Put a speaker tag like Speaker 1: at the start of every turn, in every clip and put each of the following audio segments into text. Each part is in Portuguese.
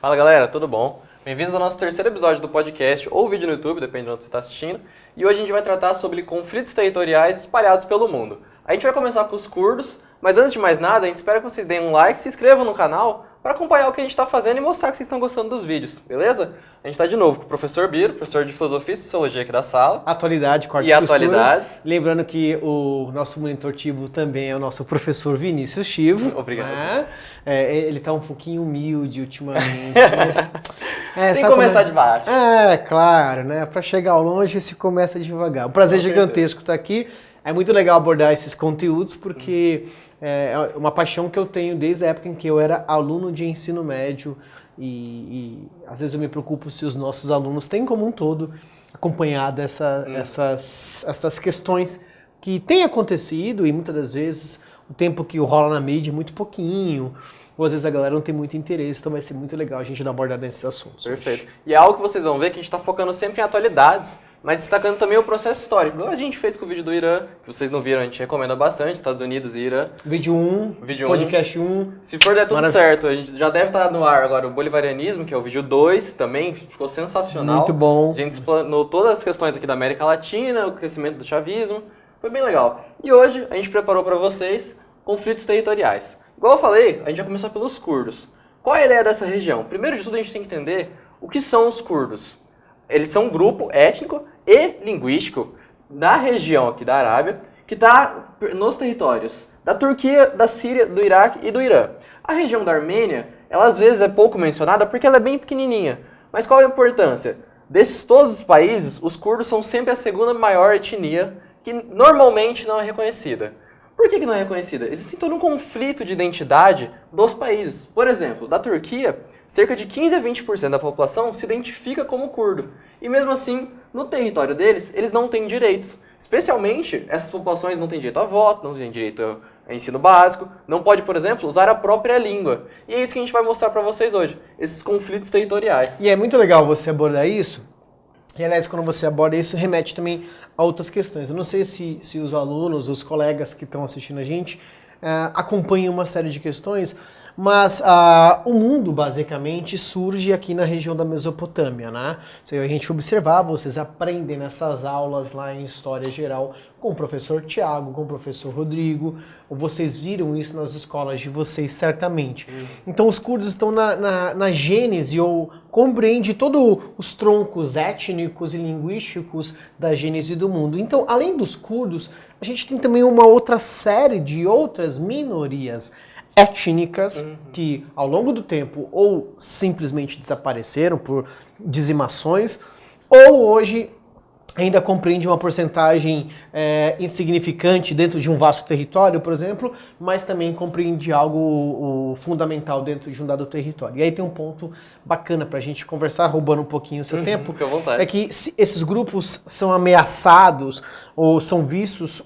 Speaker 1: Fala galera, tudo bom? Bem-vindos ao nosso terceiro episódio do podcast ou vídeo no YouTube, depende de onde você está assistindo. E hoje a gente vai tratar sobre conflitos territoriais espalhados pelo mundo. A gente vai começar com os curdos, mas antes de mais nada, a gente espera que vocês deem um like, se inscrevam no canal para acompanhar o que a gente está fazendo e mostrar que vocês estão gostando dos vídeos, beleza? A gente está de novo com o professor Biro, professor de Filosofia e Sociologia aqui da sala.
Speaker 2: Atualidade, corte
Speaker 1: e atualidades.
Speaker 2: Lembrando que o nosso monitor Tivo também é o nosso professor Vinícius Tivo.
Speaker 1: Obrigado.
Speaker 2: Né? Ele está um pouquinho humilde ultimamente, mas...
Speaker 1: Tem que começar de baixo.
Speaker 2: Claro, né? Para chegar ao longe se começa devagar. Um prazer gigantesco estar aqui. É muito legal abordar esses conteúdos porque é uma paixão que eu tenho desde a época em que eu era aluno de ensino médio e às vezes eu me preocupo se os nossos alunos têm como um todo acompanhado essas questões que têm acontecido e muitas das vezes o tempo que rola na mídia é muito pouquinho, ou às vezes a galera não tem muito interesse, então vai ser muito legal a gente dar uma abordada nesses assuntos.
Speaker 1: Perfeito. E é algo que vocês vão ver que a gente está focando sempre em atualidades, mas destacando também o processo histórico. Igual a gente fez com o vídeo do Irã, que vocês não viram, a gente recomenda bastante, Estados Unidos e Irã.
Speaker 2: Vídeo 1, podcast 1.
Speaker 1: Se for der tudo certo, a gente já deve estar no ar agora o Bolivarianismo, que é o vídeo 2 também, ficou sensacional.
Speaker 2: Muito bom.
Speaker 1: A gente explanou todas as questões aqui da América Latina, o crescimento do chavismo, foi bem legal. E hoje a gente preparou para vocês conflitos territoriais. Igual eu falei, a gente vai começar pelos curdos. Qual é a ideia dessa região? Primeiro de tudo a gente tem que entender o que são os curdos. Eles são um grupo étnico e linguístico da região aqui da Arábia, que está nos territórios da Turquia, da Síria, do Iraque e do Irã. A região da Armênia, ela às vezes é pouco mencionada porque ela é bem pequenininha. Mas qual é a importância? Desses todos os países, os curdos são sempre a segunda maior etnia que normalmente não é reconhecida. Por que não é reconhecida? Existe todo um conflito de identidade dos países. Por exemplo, da Turquia, cerca de 15 a 20% da população se identifica como curdo. E mesmo assim, no território deles, eles não têm direitos. Especialmente, essas populações não têm direito a voto, não têm direito a ensino básico, não pode, por exemplo, usar a própria língua. E é isso que a gente vai mostrar para vocês hoje, esses conflitos territoriais.
Speaker 2: E é muito legal você abordar isso. E, aliás, quando você aborda isso, remete também a outras questões. Eu não sei se os alunos, os colegas que estão assistindo a gente, acompanham uma série de questões, mas o mundo, basicamente, surge aqui na região da Mesopotâmia, né? Se a gente observar, vocês aprendem nessas aulas lá em História Geral com o professor Tiago, com o professor Rodrigo, ou vocês viram isso nas escolas de vocês, certamente. Então, os curdos estão na gênese, ou compreende todos os troncos étnicos e linguísticos da gênese do mundo. Então, além dos curdos, a gente tem também uma outra série de outras minorias étnicas que ao longo do tempo ou simplesmente desapareceram por dizimações ou hoje ainda compreende uma porcentagem insignificante dentro de um vasto território, por exemplo, mas também compreende algo fundamental dentro de um dado território. E aí tem um ponto bacana para a gente conversar, roubando um pouquinho o seu tempo,
Speaker 1: fica à vontade.
Speaker 2: é que esses grupos são ameaçados ou são vistos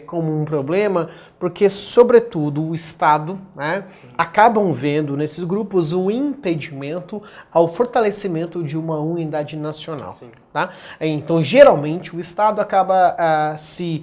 Speaker 2: como um problema porque, sobretudo, o Estado, né, acabam vendo nesses grupos um impedimento ao fortalecimento de uma unidade nacional. Tá? Então, geralmente, o Estado acaba se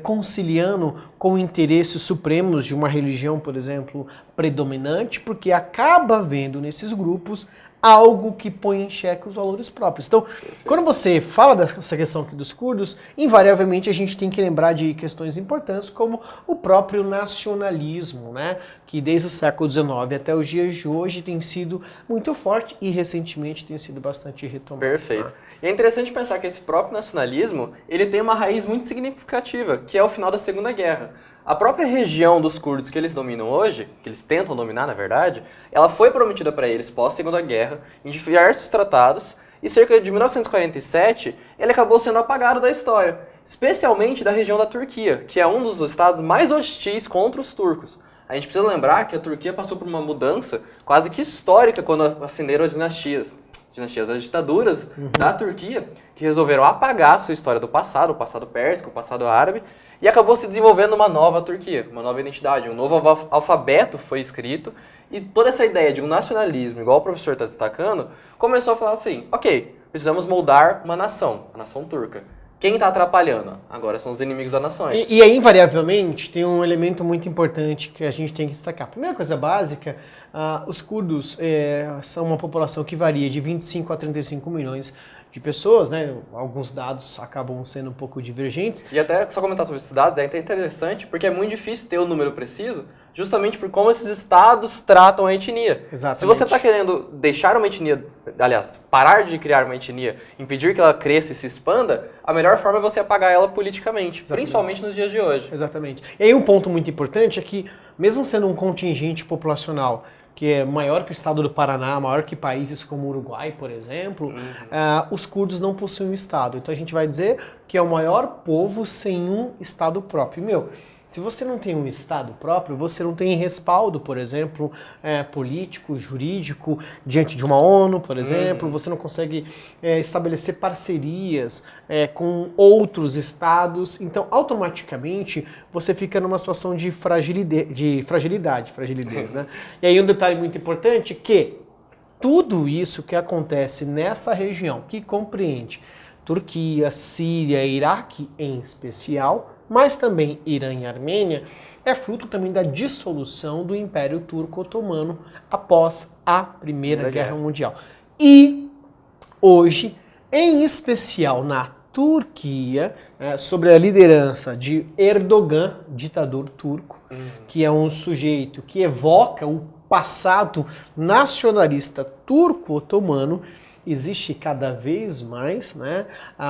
Speaker 2: conciliando com interesses supremos de uma religião, por exemplo, predominante, porque acaba vendo nesses grupos algo que põe em xeque os valores próprios. Então, quando você fala dessa questão aqui dos curdos, invariavelmente a gente tem que lembrar de questões importantes como o próprio nacionalismo, né? Que desde o século XIX até os dias de hoje tem sido muito forte e recentemente tem sido bastante retomado.
Speaker 1: Perfeito. E é interessante pensar que esse próprio nacionalismo, ele tem uma raiz muito significativa, que é o final da Segunda Guerra. A própria região dos curdos que eles dominam hoje, que eles tentam dominar, na verdade, ela foi prometida para eles pós-Segunda Guerra, em diversos tratados, e cerca de 1947, ele acabou sendo apagado da história, especialmente da região da Turquia, que é um dos estados mais hostis contra os turcos. A gente precisa lembrar que a Turquia passou por uma mudança quase que histórica quando ascenderam as dinastias, as ditaduras da Turquia, que resolveram apagar a sua história do passado, o passado pérsico, o passado árabe, e acabou se desenvolvendo uma nova Turquia, uma nova identidade, um novo alfabeto foi escrito, e toda essa ideia de um nacionalismo, igual o professor está destacando, começou a falar assim, ok, precisamos moldar uma nação, a nação turca. Quem está atrapalhando? Agora são os inimigos das nações.
Speaker 2: E aí, invariavelmente, tem um elemento muito importante que a gente tem que destacar. Primeira coisa básica, os curdos são uma população que varia de 25 a 35 milhões de pessoas, né? Alguns dados acabam sendo um pouco divergentes.
Speaker 1: E até só comentar sobre esses dados é até interessante, porque é muito difícil ter o número preciso, justamente por como esses estados tratam a etnia.
Speaker 2: Exatamente.
Speaker 1: Se você está querendo deixar uma etnia, aliás, parar de criar uma etnia, impedir que ela cresça e se expanda, a melhor forma é você apagar ela politicamente, principalmente nos dias de hoje.
Speaker 2: Exatamente. E aí um ponto muito importante é que, mesmo sendo um contingente populacional que é maior que o estado do Paraná, maior que países como o Uruguai, por exemplo, os curdos não possuem um estado. Então a gente vai dizer que é o maior povo sem um estado próprio. Se você não tem um estado próprio, você não tem respaldo, por exemplo, político, jurídico, diante de uma ONU, por exemplo, você não consegue estabelecer parcerias com outros estados, então automaticamente você fica numa situação de fragilidade, né? E aí um detalhe muito importante é que tudo isso que acontece nessa região, que compreende Turquia, Síria, Iraque em especial, mas também Irã e Armênia, é fruto também da dissolução do Império Turco-Otomano após a Primeira Guerra Mundial. E hoje, em especial na Turquia, sobre a liderança de Erdogan, ditador turco, que é um sujeito que evoca o passado nacionalista turco-otomano, existe cada vez mais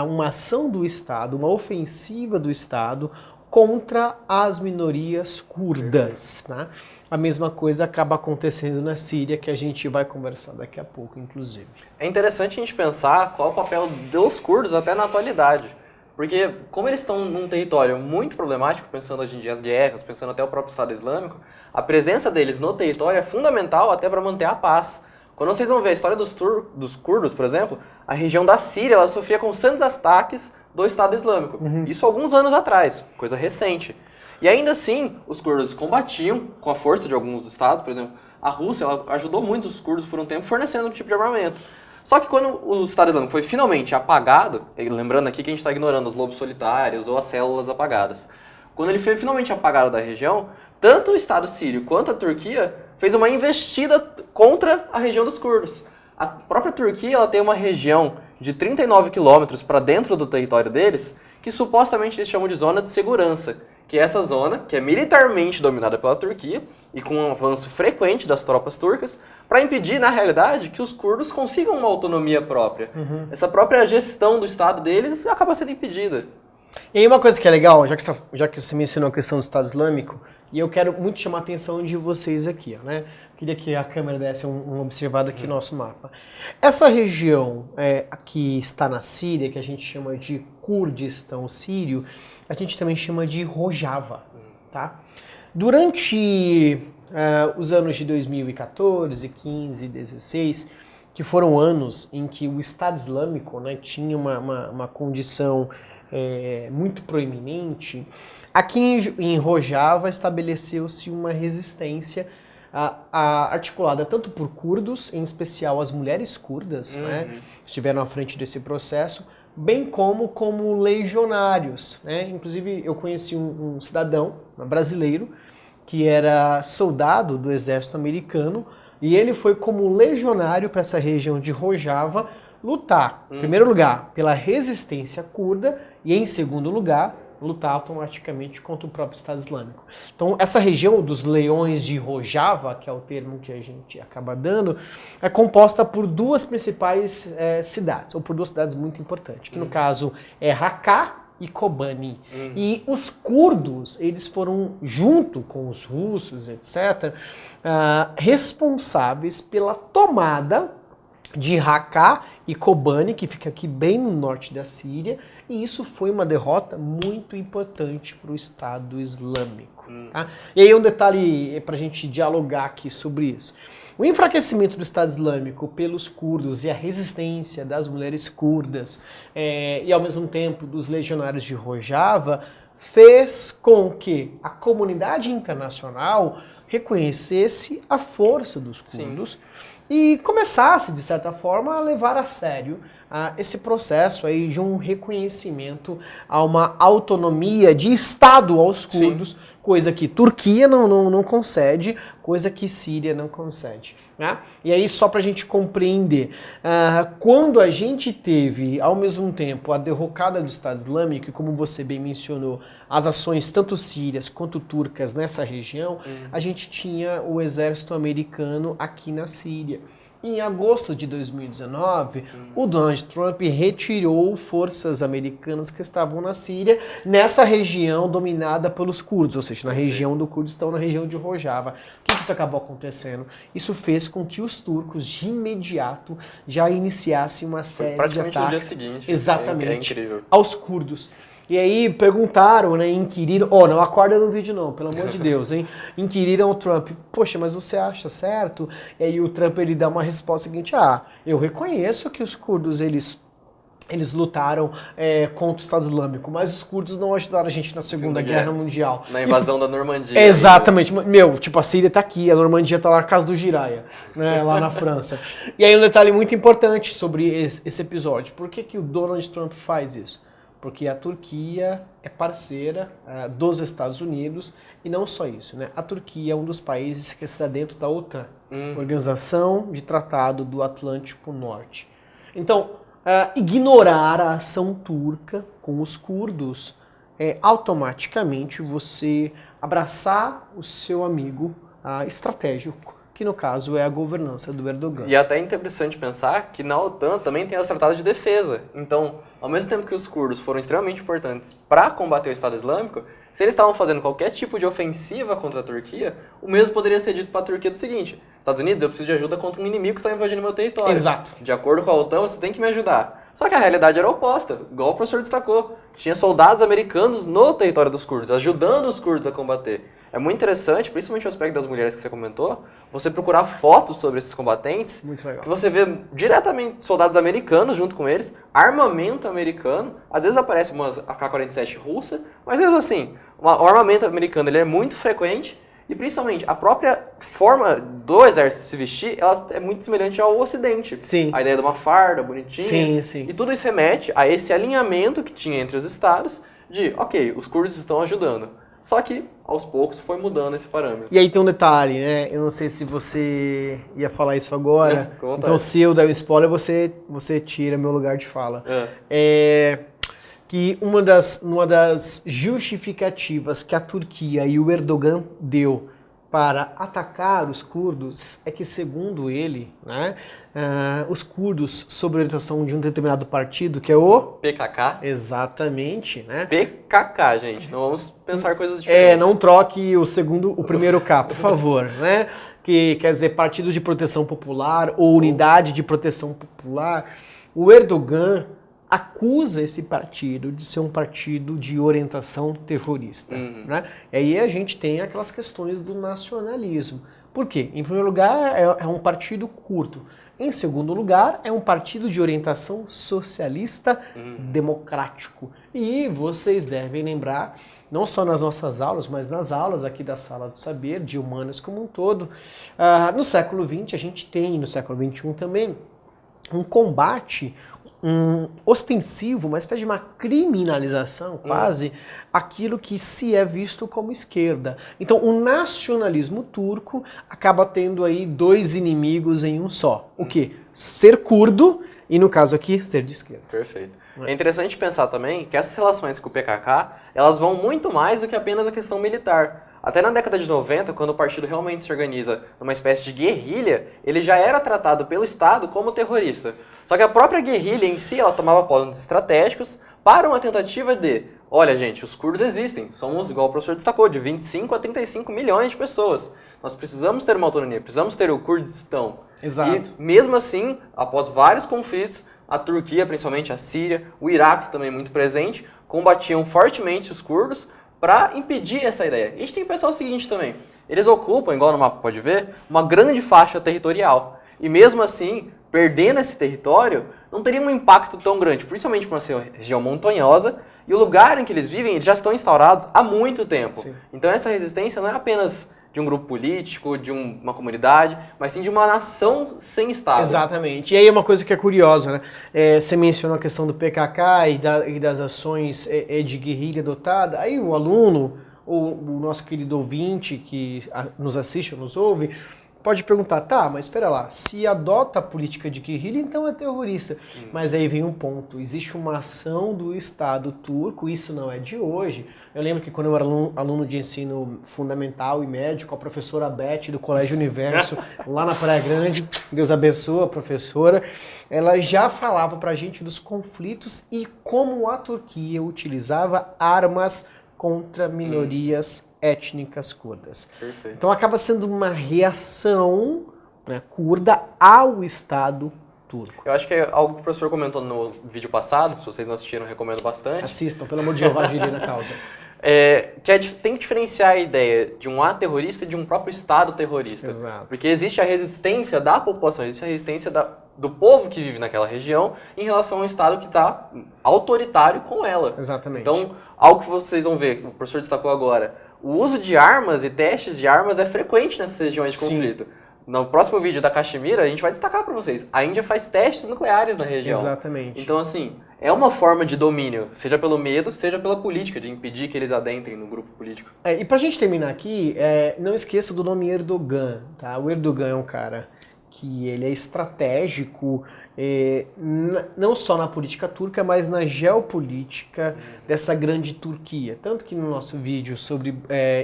Speaker 2: uma ação do Estado, uma ofensiva do Estado contra as minorias curdas. Né? A mesma coisa acaba acontecendo na Síria, que a gente vai conversar daqui a pouco, inclusive.
Speaker 1: É interessante a gente pensar qual é o papel dos curdos até na atualidade. Porque como eles estão num território muito problemático, pensando hoje em dia as guerras, pensando até o próprio Estado Islâmico, a presença deles no território é fundamental até para manter a paz. Quando vocês vão ver a história dos curdos, por exemplo, a região da Síria ela sofria constantes ataques do Estado Islâmico. Isso alguns anos atrás, coisa recente. E ainda assim, os curdos combatiam com a força de alguns estados, por exemplo, a Rússia ela ajudou muito os curdos por um tempo fornecendo um tipo de armamento. Só que quando o Estado Islâmico foi finalmente apagado, lembrando aqui que a gente está ignorando os lobos solitários ou as células apagadas, quando ele foi finalmente apagado da região, tanto o Estado sírio quanto a Turquia fez uma investida contra a região dos curdos. A própria Turquia ela tem uma região de 39 quilômetros para dentro do território deles, que supostamente eles chamam de zona de segurança, que é essa zona que é militarmente dominada pela Turquia e com um avanço frequente das tropas turcas, para impedir, na realidade, que os curdos consigam uma autonomia própria. Essa própria gestão do Estado deles acaba sendo impedida.
Speaker 2: E aí uma coisa que é legal, já que você mencionou a questão do Estado Islâmico, e eu quero muito chamar a atenção de vocês aqui, né? Queria que a câmera desse uma observada aqui no nosso mapa. Essa região que está na Síria, que a gente chama de Kurdistão sírio, a gente também chama de Rojava, tá? Durante os anos de 2014, 15, 16, que foram anos em que o Estado Islâmico tinha uma condição muito proeminente, aqui em Rojava estabeleceu-se uma resistência articulada tanto por curdos, em especial as mulheres curdas, estiveram à frente desse processo, bem como legionários. Inclusive, eu conheci um cidadão brasileiro que era soldado do exército americano e ele foi como legionário para essa região de Rojava lutar, em primeiro lugar, pela resistência curda e, em segundo lugar, lutar automaticamente contra o próprio Estado Islâmico. Então, essa região dos leões de Rojava, que é o termo que a gente acaba dando, é composta por duas principais cidades, ou por duas cidades muito importantes, que no caso é Raqqa e Kobani. E os curdos, eles foram, junto com os russos, etc., responsáveis pela tomada de Raqqa e Kobani, que fica aqui bem no norte da Síria, e isso foi uma derrota muito importante para o Estado Islâmico. Tá? E aí um detalhe para a gente dialogar aqui sobre isso. O enfraquecimento do Estado Islâmico pelos curdos e a resistência das mulheres curdas e ao mesmo tempo dos legionários de Rojava fez com que a comunidade internacional reconhecesse a força dos curdos e começasse, de certa forma, a levar a sério esse processo aí de um reconhecimento a uma autonomia de Estado aos curdos, sim, coisa que Turquia não concede, coisa que Síria não concede. Né? E aí, só para a gente compreender, quando a gente teve, ao mesmo tempo, a derrocada do Estado Islâmico, e como você bem mencionou, as ações tanto sírias quanto turcas nessa região, a gente tinha o exército americano aqui na Síria. Em agosto de 2019, o Donald Trump retirou forças americanas que estavam na Síria, nessa região dominada pelos curdos, ou seja, na região do Kurdistão, na região de Rojava. O que isso acabou acontecendo? Isso fez com que os turcos, de imediato, já iniciassem uma série de ataques, no dia seguinte, exatamente, aos curdos. E aí perguntaram, né, inquiriram, não acorda no vídeo não, pelo amor de Deus, hein? Inquiriram o Trump, poxa, mas você acha certo? E aí o Trump, ele dá uma resposta seguinte, eu reconheço que os curdos, eles lutaram contra o Estado Islâmico, mas os curdos não ajudaram a gente na Segunda Guerra Mundial.
Speaker 1: Na invasão da Normandia.
Speaker 2: Exatamente. Tipo, a Síria tá aqui, a Normandia tá lá na casa do Jiraya, né, lá na França. E aí um detalhe muito importante sobre esse episódio. Por que o Donald Trump faz isso? Porque a Turquia é parceira dos Estados Unidos, e não só isso, né? A Turquia é um dos países que está dentro da OTAN, Organização de Tratado do Atlântico Norte. Então, ignorar a ação turca com os curdos é automaticamente você abraçar o seu amigo estratégico, que no caso é a governança do Erdogan.
Speaker 1: E até é interessante pensar que na OTAN também tem os tratados de defesa. Então, ao mesmo tempo que os curdos foram extremamente importantes para combater o Estado Islâmico, se eles estavam fazendo qualquer tipo de ofensiva contra a Turquia, o mesmo poderia ser dito para a Turquia do seguinte: Estados Unidos, eu preciso de ajuda contra um inimigo que está invadindo meu território.
Speaker 2: Exato.
Speaker 1: De acordo com a OTAN, você tem que me ajudar. Só que a realidade era oposta, igual o professor destacou. Tinha soldados americanos no território dos curdos, ajudando os curdos a combater. É muito interessante, principalmente o aspecto das mulheres que você comentou, você procurar fotos sobre esses combatentes,
Speaker 2: muito legal,
Speaker 1: que você vê diretamente soldados americanos junto com eles, armamento americano, às vezes aparece umas AK-47 russa, mas mesmo assim, o armamento americano ele é muito frequente, e principalmente a própria forma do exército se vestir, ela é muito semelhante ao Ocidente.
Speaker 2: Sim.
Speaker 1: A ideia de uma farda bonitinha.
Speaker 2: Sim, sim.
Speaker 1: E tudo isso remete a esse alinhamento que tinha entre os estados de, ok, os curdos estão ajudando. Só que, aos poucos, foi mudando esse parâmetro.
Speaker 2: E aí tem um detalhe, né? Eu não sei se você ia falar isso agora. Então, se eu der um spoiler, você tira meu lugar de fala. Que uma das justificativas que a Turquia e o Erdogan deu para atacar os curdos é que, segundo ele, né, os curdos, sob orientação de um determinado partido, que é o
Speaker 1: PKK.
Speaker 2: Exatamente, né?
Speaker 1: PKK, gente. Não vamos pensar coisas diferentes.
Speaker 2: Não troque o primeiro K, por favor, né? Que quer dizer Partido de Proteção Popular ou Unidade de Proteção Popular. O Erdogan acusa esse partido de ser um partido de orientação terrorista. Né? E aí a gente tem aquelas questões do nacionalismo. Por quê? Em primeiro lugar, é um partido curdo. Em segundo lugar, é um partido de orientação socialista democrático. E vocês devem lembrar, não só nas nossas aulas, mas nas aulas aqui da Sala do Saber, de humanas como um todo, no século XX a gente tem, no século XXI também, um combate ostensivo, uma espécie de uma criminalização, quase, aquilo que se é visto como esquerda. Então, o nacionalismo turco acaba tendo aí dois inimigos em um só. O quê? Ser curdo e, no caso aqui, ser de esquerda.
Speaker 1: Perfeito. É interessante pensar também que essas relações com o PKK, elas vão muito mais do que apenas a questão militar. Até na década de 90, quando o partido realmente se organiza numa espécie de guerrilha, ele já era tratado pelo Estado como terrorista. Só que a própria guerrilha em si, ela tomava planos estratégicos para uma tentativa de, olha gente, os curdos existem, somos, igual o professor destacou, de 25 a 35 milhões de pessoas. Nós precisamos ter uma autonomia, precisamos ter o Kurdistão.
Speaker 2: Exato.
Speaker 1: E mesmo assim, após vários conflitos, a Turquia, principalmente a Síria, o Iraque também muito presente, combatiam fortemente os curdos para impedir essa ideia. E a gente tem que pensar o seguinte também, eles ocupam, igual no mapa pode ver, uma grande faixa territorial. E mesmo assim, perdendo esse território, não teria um impacto tão grande, principalmente por uma região montanhosa, e o lugar em que eles vivem, eles já estão instaurados há muito tempo.
Speaker 2: Sim.
Speaker 1: Então essa resistência não é apenas de um grupo político, de uma comunidade, mas sim de uma nação sem Estado.
Speaker 2: Exatamente. E aí uma coisa que é curiosa, né? Você mencionou a questão do PKK e das ações de guerrilha adotada. Aí o aluno, ou o nosso querido ouvinte que nos assiste ou nos ouve, pode perguntar, tá, mas espera lá, se adota a política de guerrilha, então é terrorista. Mas aí vem um ponto, existe uma ação do Estado turco, isso não é de hoje. Eu lembro que quando eu era aluno de ensino fundamental e médio, com a professora Beth do Colégio Universo, lá na Praia Grande, Deus abençoe a professora, ela já falava pra gente dos conflitos e como a Turquia utilizava armas contra minorias étnicas curdas.
Speaker 1: Perfeito.
Speaker 2: Então acaba sendo uma reação, né, curda ao Estado turco.
Speaker 1: Eu acho que é algo que o professor comentou no vídeo passado, se vocês não assistiram, eu recomendo bastante.
Speaker 2: Assistam, pelo amor de Deus, agir na causa.
Speaker 1: Tem que diferenciar a ideia de um ato terrorista e de um próprio Estado terrorista.
Speaker 2: Exato.
Speaker 1: Porque existe a resistência da população, existe a resistência do povo que vive naquela região em relação a um Estado que está autoritário com ela.
Speaker 2: Exatamente.
Speaker 1: Então, algo que vocês vão ver, o professor destacou agora, o uso de armas e testes de armas é frequente nessas regiões de conflito. Sim. No próximo vídeo da Caxemira, a gente vai destacar para vocês. A Índia faz testes nucleares na região.
Speaker 2: Exatamente.
Speaker 1: Então, assim, é uma forma de domínio, seja pelo medo, seja pela política, de impedir que eles adentrem no grupo político.
Speaker 2: E pra gente terminar aqui, não esqueça do nome Erdogan, tá? O Erdogan é um cara que ele é estratégico, não só na política turca, mas na geopolítica dessa grande Turquia. Tanto que no nosso vídeo sobre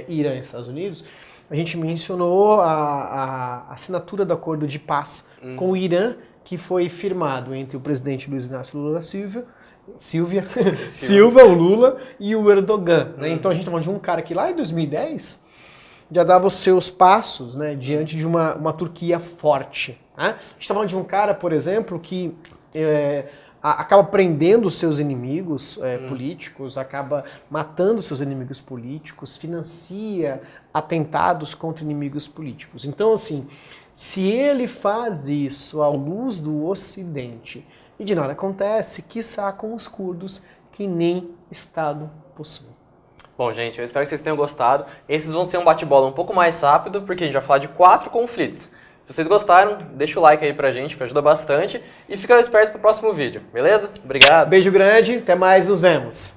Speaker 2: Irã e Estados Unidos, a gente mencionou a assinatura do acordo de paz com o Irã, que foi firmado entre o presidente Luiz Inácio Lula da Silva, o Lula, e o Erdogan. Né? Então a gente está falando de um cara que lá em 2010 já dava os seus passos, né, diante de uma Turquia forte. Né? A gente está falando de um cara, por exemplo, que acaba prendendo os seus inimigos políticos, acaba matando seus inimigos políticos, financia atentados contra inimigos políticos. Então, assim, se ele faz isso à luz do Ocidente e de nada acontece, quiçá com os curdos que nem Estado possuem.
Speaker 1: Bom, gente, eu espero que vocês tenham gostado. Esses vão ser um bate-bola um pouco mais rápido, porque a gente vai falar de 4 conflitos. Se vocês gostaram, deixa o like aí pra gente, que ajuda bastante. E fica esperto pro próximo vídeo, beleza? Obrigado.
Speaker 2: Beijo grande, até mais, nos vemos.